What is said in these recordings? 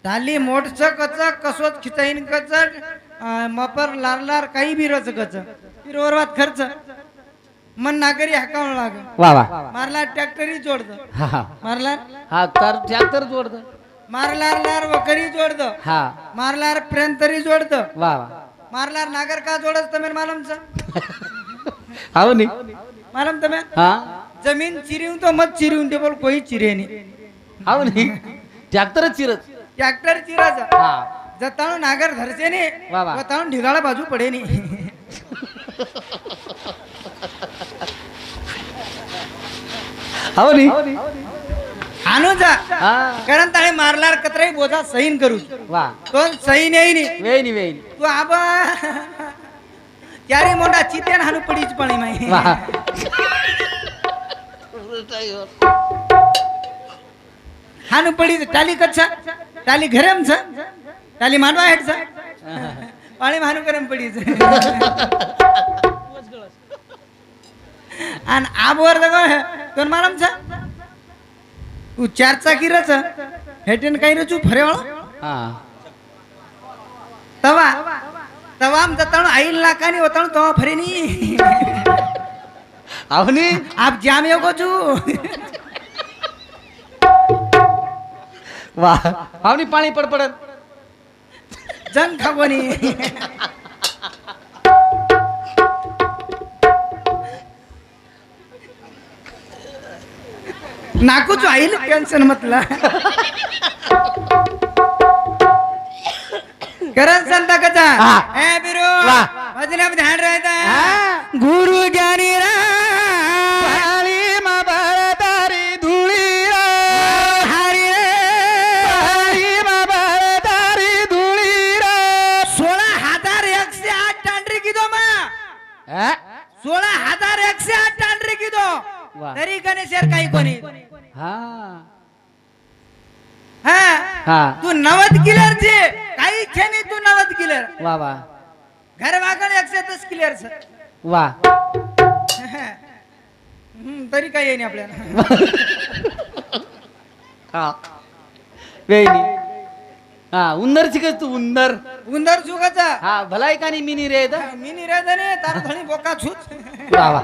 ताली मोठच कच कसोत खिचाईन कच मपर लारलार काही बी रच कच फिरवरवात खर्च मन नागरी हाकावं लाग वा वा मारला ट्रॅक्टरी जोडत हा हा मारला हा तर ट्रॅक्टर जोडत मारलार लार वकरी जोडत हा मारलार प्रेम तरी जोडत वा वा मारलार नागर का जोडत तुम्ही मालूमच हाव नी मालूम तुम्ही हा जमीन चिरियूं तो मत चिरियूं ते बोल कोई चिरे नहीं हाव नी ट्रॅक्टर चिरत ट्रॅक्टर चिराचा हा जताणू नागर धरसे ने वा वा. वताणू ढिगाळा बाजू पडे नहीं हाव नी अनुजा हा कारण ताळे मारलार कतराई बोधा सहीन करू वा तो सही नाही वेणी वेणी तू आबा त्यारी मोठा चितेन हानू पडीच पडी माई वा हानू पडीच टाली कच्छा टाली घरम छ टाली मांडवा हेड छ पाणी मानू करम पडीच आणि आबवर दगड कोण मालम छ तू चार चाकी रच हेटेन काही रचू फरेवळ हा तवा तवा आम जताणू आईल लाकानी होताणू तवा फरेनी हाव नी आप जाम योगो छू वा हाव नी पाणी पडपडत जंग खावनी नाकू जो आईल टेंशन मतला करन संता कचा हा. ए बिरू वाह. भजन में ध्यान रहता हा. है गुरु ज्ञानी रा पाळी मा बळदारी धुळी हरी रे पाळी मा बळदारी धुळी 16,108 टांडरी किदो मा 16,108 टांडरी किदो वाह. तरी गणेशर काही कोणी हा हा हा तू 90 किलर चे काही खेनी तू 90 किलर वा वा घर वागण 110 किलर वा तरी काही येईन आपल्याला हा वेणी हा उंदर शिकस तू उंदर उंदर चुकाचा हा भलाई का नी मिनी रे द मी निरादने तार धणी बोका छूत वा वा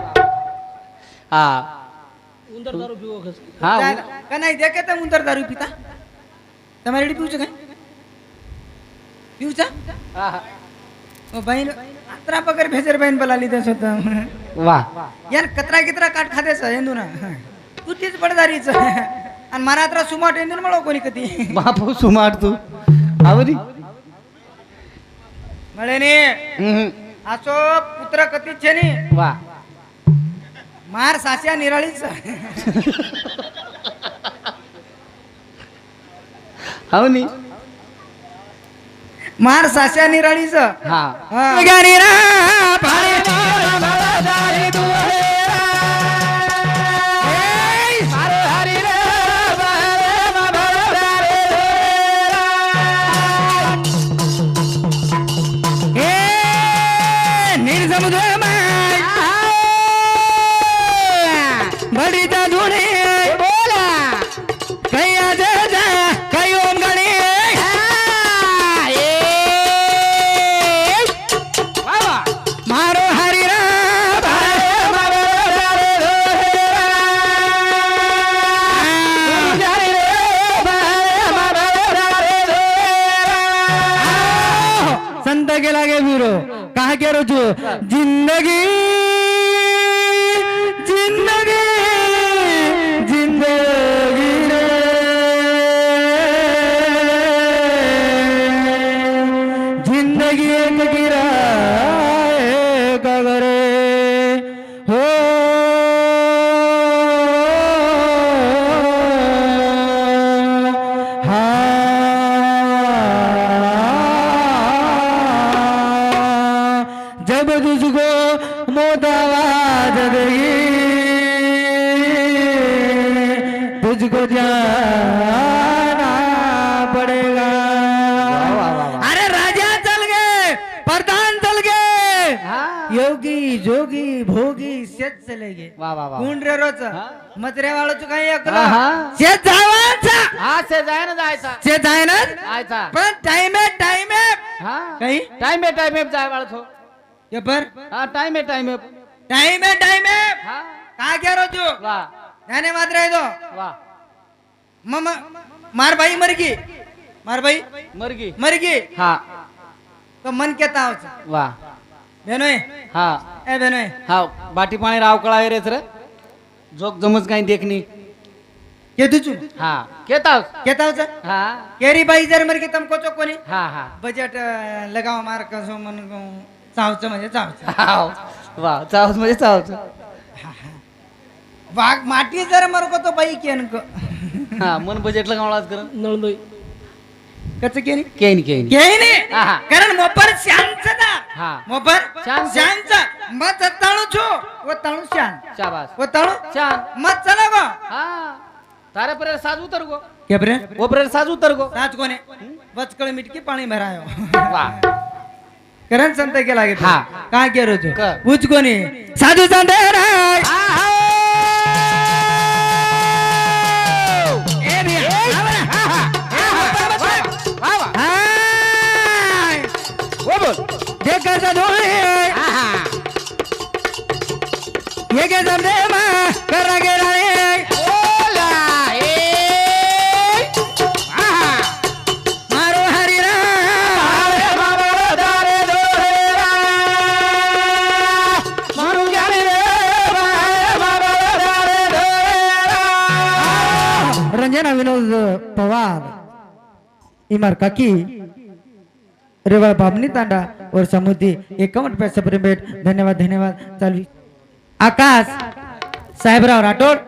हा उंदर दारू पिवो खस हा का नाही देखे तर उंदर दारू पिता તમારે પીવું છે કઈ પીવું છે हा ઓ બહેન આતરા પગર ભેજર બહેન બોલા લીધે છો તો वा યાર કતરા કિતરા કાટ ખાધે છે હિન્દુ ના તું तीच પડદારી છે અને મારા આતરા સુમાટ હિન્દુ મળો કોની કતી बापू सुमार तू आवरी મળે ને આસો પુત્ર કતી છે ને वा માર સાસ્યા નિરાળી છે हाव नी मार सास्या निराळी च हा ज्ञानी रा पाळे बडीचा धुणे बोला कैया जा कै ओम गणे मारो हरी रा संत गेला गे वीरो कहा के रोजू जिंदगी जिंदगी जिंदगी रे जिंदगी एक गिरा गगरे हो जब तुझको मौत आवाज देगी तुझको जाना पड़ेगा अरे राजा चल गए प्रधान चल गए योगी जोगी भोगी सच चले गे वा वा वा कोण रे रोच हा? मजरे वाळूच काही ऐकलं हा. शेत जावायचा हा से जाय ना जायचा शेत आहे ना जायचा पण टाइम आहे हा काही टाइम आहे जाय वाळत हो ये पर हा टाइम आहे टाइम आहे हा काय क्या रोजू वा त्याने मात्र आहे तो वा मम मार बाई मरगी मरगी मरगी हा तो मन केता आवचा वा बेनोय हा ए बेनोय हा बाटी पाणी राव कळा रेच रे जोक जमच काही देखनी के तुझू हा केताव केता आवचा हा केरी बाई जर मरगी तुमको चो कोणी हा हा बजेट लगाव मार कसो मन चावचं म्हणजे चावचं हाव. वा चावच म्हणजे चावच वाघ माटी जर मरको तो बाई केन को हा मन बजेटला गावलाच कर नळदोई कच केनी केन केनी आहा. कारण मोपर शांत ना हा मोपर शांत. शांत मत ताळू छो वो ताळू शान शाबास वो ताळू छान मत चला गो हा तारे परे साज उतर गो के बरे वो परे साज उतर गो साच कोने बचकळ मिटकी पाणी भरायो वा करण संत केला गे हा. काय केरो छो क. उच कोणी साधू संत राय ए बिया हाय वो बोल जे करता धोळे ये के जमदे मा करा गे राळे ओला ए मारो हरी रा बाबा दारे दोरे रा मारू जाने रे बाबा दारे दोरे रा रंजना विनोद पवार इमार काकी रेवा बाबनी तांडा और समुद्री 51 पैसे पर भेट धन्यवाद चालू आकाश साहेबराव राठोड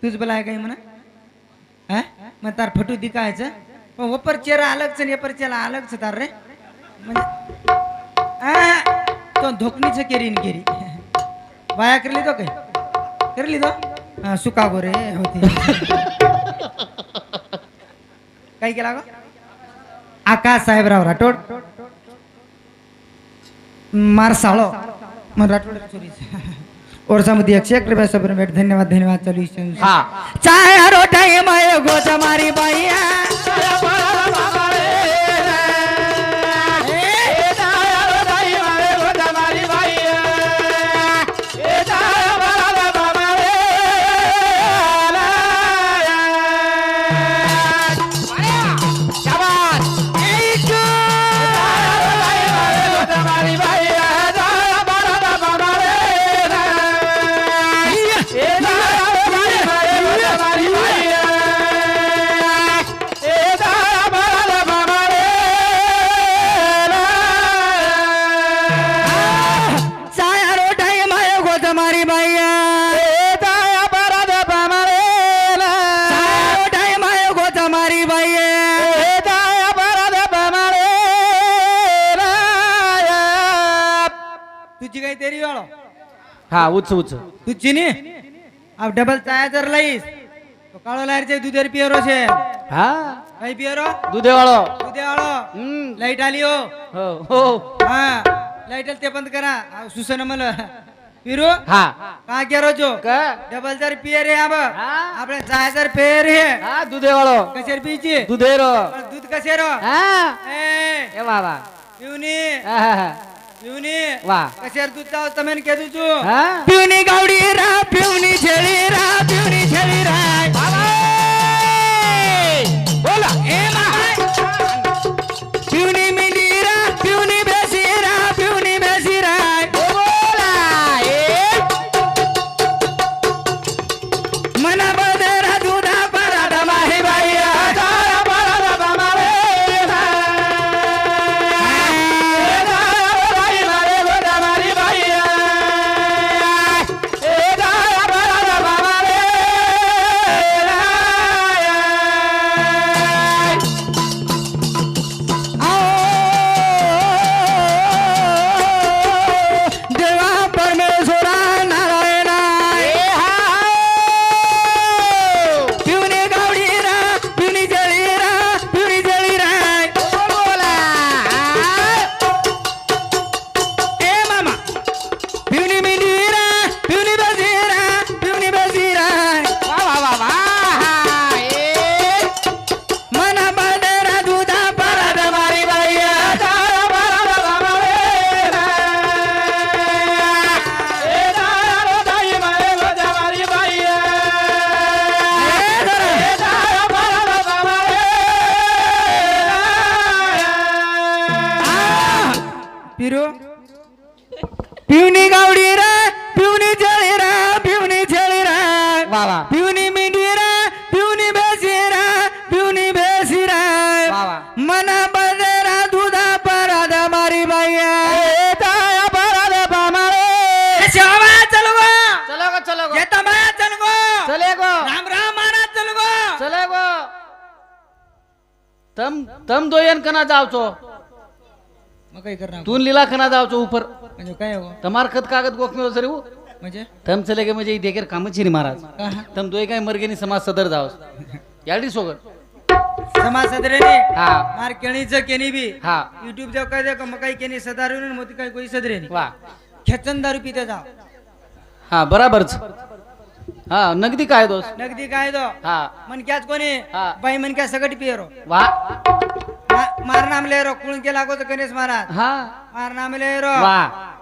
तुझ बोलाय काही म्हणा मग तार फटू दिकायचं पण वपर चेहरा अलगच आणि पर चेहरा अलगच तार रे म्हणजे तो धोकणीच केरी वाया करली तो काय करली तो हा सुका गोरे होती काय केला गो आकाश साहेबराव राठोड मार साळो मग राठोड ओरसामध्ये 101 रुपया सबर भेट धन्यवाद चालू हा चाय रोटाई माय गोच मारी बाईया हा उच तुझी नी अब डबल चाय जर लईस तो काळो लायरचे दुधेर पियरो छे हा काही पियरो दुधे वाळो दुधे आळो लाईट आली हो हो हो हा लाईट आली ते बंद करा सुसन मला पिरो हा का केरो जो का डबल जर पिये रे अब हा आपले चाय जर पेय रे हा दुधे वाळो कशेर पिची दुधेरो दूध कशेरो हा ए ए बाबा पिवनी हा पिवनी वा कशेर दूध जाव तमेन के तुझू हा पिवनी गावडी रा पिवनी छेली रा बोला ए मा पिवनी मिली रा पिवनी बेसी रा बोला ए मना बदरा दुधा पराठा माही बाई पिरू पिवनी गावडी रे पिवनी झळी रे पिवनी झळी रे वा वा पिवनी मेंढी रे पिवनी बेसी रे पिवनी बेसी रे वा वा मना बदरा दुधा पराद मारी बाया पराद पामारे शावा चलो गो चलो गो चलो गो येता माया चल गो चले गो राम राम महाराज चल गो चले गो तम दोयन कना जावचो मग काय करणार तू लीला कना जावचो ऊपर म्हणजे काय हो तमार खत कागद गोखमे सरी वो म्हणजे तम चले गे म्हणजे देखेर कामची नी महाराज तम दोय काय मर्गेनी समाज सदर जावस याडी सोगत समाज सदरेने हा मार केणीचं केनी बी हा युट्यूब जाव काय मग काही केनी सदारून मोती काही कोई सदरेनी वा खेचन दारू पिते जाव हा बराबरच हा नगदी काय दोस नगदी काय दो हा मन क्याच कोणी हा. बाई मन क्या सगट पियरो वा मार नाम ले रो कुण के लागो तो गणेश महाराज हा मार नाम ले रो वा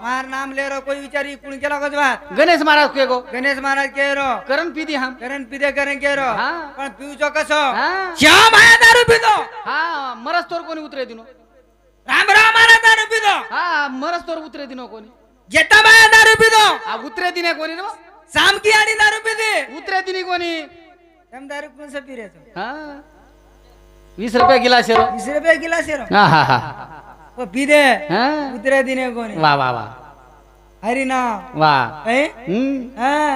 मार नाम ले रो कोई विचारी कुण के लागो बात गणेश महाराज के गो गणेश महाराज के रो करण पीदी हम करण पिदे करण के रो हा. पण पिऊचो कसो हा श्याम आया दारू पितो हा मरस तोर कोणी उतरे दिनो राम राम महाराज दारू पितो हा मरस तोर उतरे दिनो कोणी जेता माया दारू पितो आ उतरे दिने कोणी नो शाम की आडी दारू पिते उतरे दिनी कोणी हम दारू कोण से पिरेतो हा 20 रुपये गिलास शेरो 20 रुपये गिलास रो हा हा हा वो पिदे हा उतरे दिने कोणी वा वा वा हरि नाम वा ए हाँ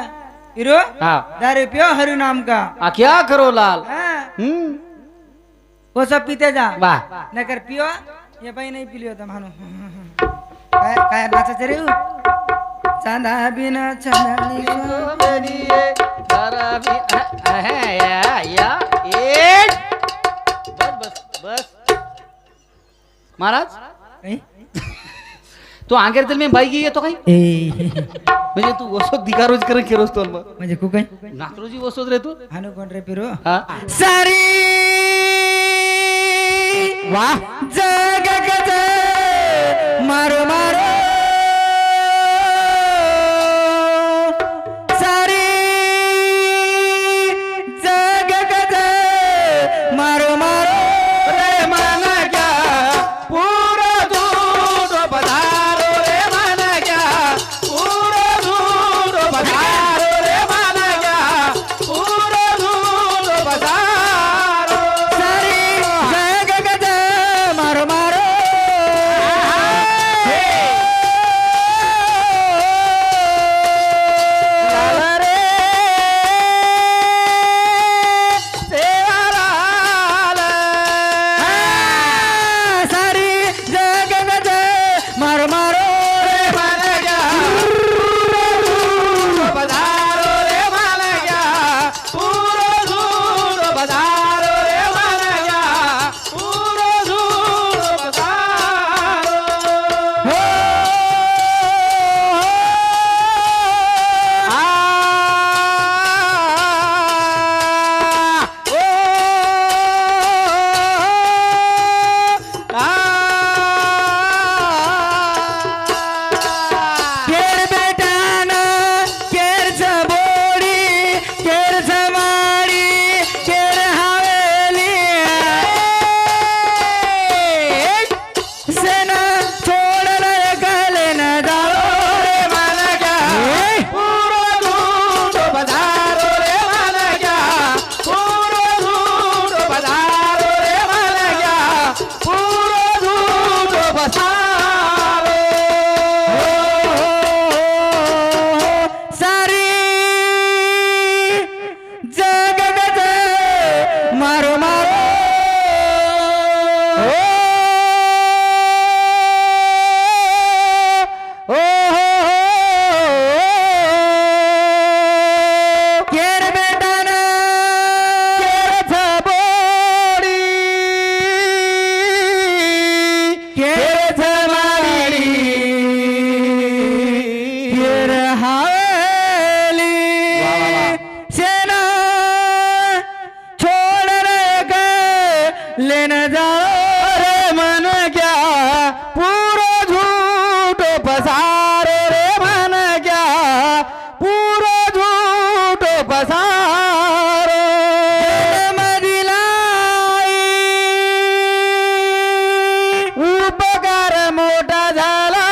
इरो हा दारू पियो हरि नाम का आ क्या करो लाल हाँ वो सब पीते जा वाह नकर पियो ये भाई नहीं पी लियो तुम हानो काय काय नाचा रे चांदा बिना चांदनी बस बस बस महाराज काही तू आंगेर तर मी बाई गी येतो काही ए म्हणजे तू वसो दिगारोज करून केरोस तो मग म्हणजे कु काय नाकरोजी वसोच रे तू हानो कोण रे पिरो हा सारी वाह जग गज मारो मारो सारी जग गज मारो मारो रे मन क्या पूरा दूर पधारो रे मन क्या पूरा दूर पधारो रे मन क्या पूरा दूर पधारो सारी जग गज मारो मारो लाला रे सेवालाल सारी जग गज मारो मारो रे मन क्या पधारो रे मन क्या पूरा दूर पधारो रे मन क्या पूरा दूर पधारो हो केर बेटान केर बोडी केर माडी केर हवेली सेना छोड़ल गले न जाओ रे मन क्या पूरा दूर पधारो रे मन क्या पूरा दूर पधारो रे मन क्या पूरा दूर पधारो सारी जग गज मारो मारो ओ केर बेटान केर बोडी केर माडी केर हवेली सेना छोड़ गए लेने जाओ रे मन क्या पूरा झूठ पसारो रे मन क्या पूरा झूठ पसारो मदिलाई उपकार मोठा झाला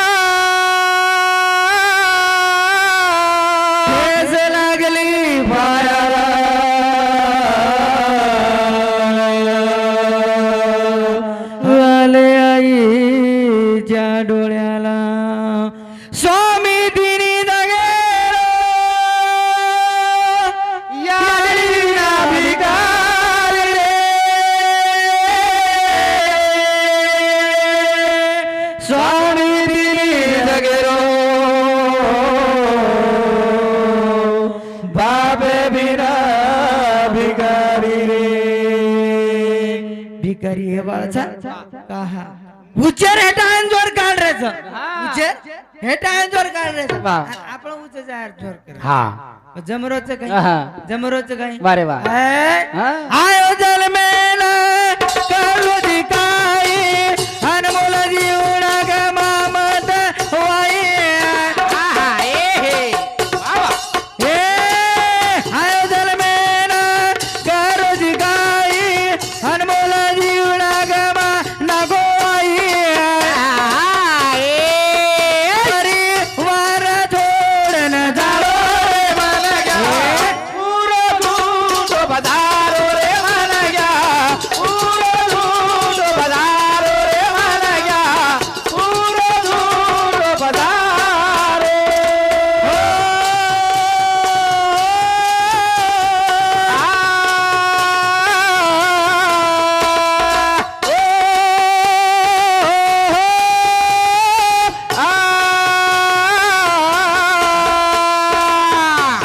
भिकारी हे बाळाचा काहा उचेर हेटा जोर काढ रेच उचेर हेटा जोर काढ रेच आपण उच जायर जोर कर हा जमरोच काही हा. जमरोच काही वारे वा आयो जल मेल करू दिकाई अनमोल जीवना गमामत वाई हे आयो जल मेल करू दिकाई अनमोल जीवना गमा नगो वाई परिवार छोडन जाओ रे मन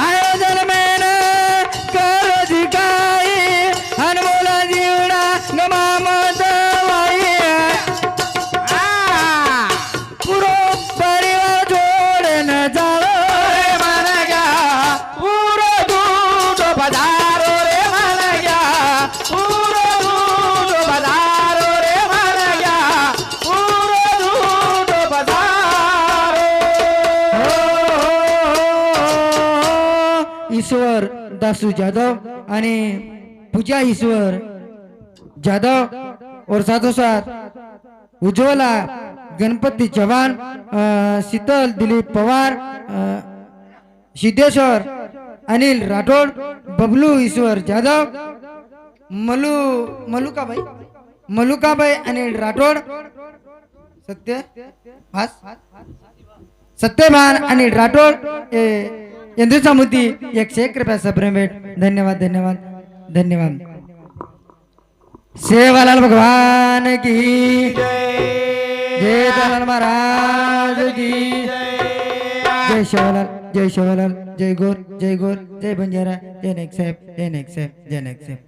आयोजन मेन करो दिखाई अनमोल जीवना गमामत वाई पुरो परिवार जोडन जाओ रे मन पुरो दूध पधारो रे मन पुरो दूध पधारो रे मन पुरो दूध पधारो ईश्वर दासू जाधव आणि पूजा ईश्वर जाधव और साथों साथ उज्ज्वला गणपती चव्हाण शीतल दिलीप पवार सिद्धेश्वर अनिल राठोड बबलू ईश्वर जाधव मलुकाबाई अनिल राठोड सत्यभान अनिल राठोड यंदू समुती 101 रुपयाचा प्रेमेट धन्यवाद धन्यवाद धन्यवाद सेवालाल भगवान की जय दलाल महाराज की जय शिवलाल जय शिवलाल जय गोर जय बंजारा जय नेक साहेब जय नेक साहेब जय नेक साहेब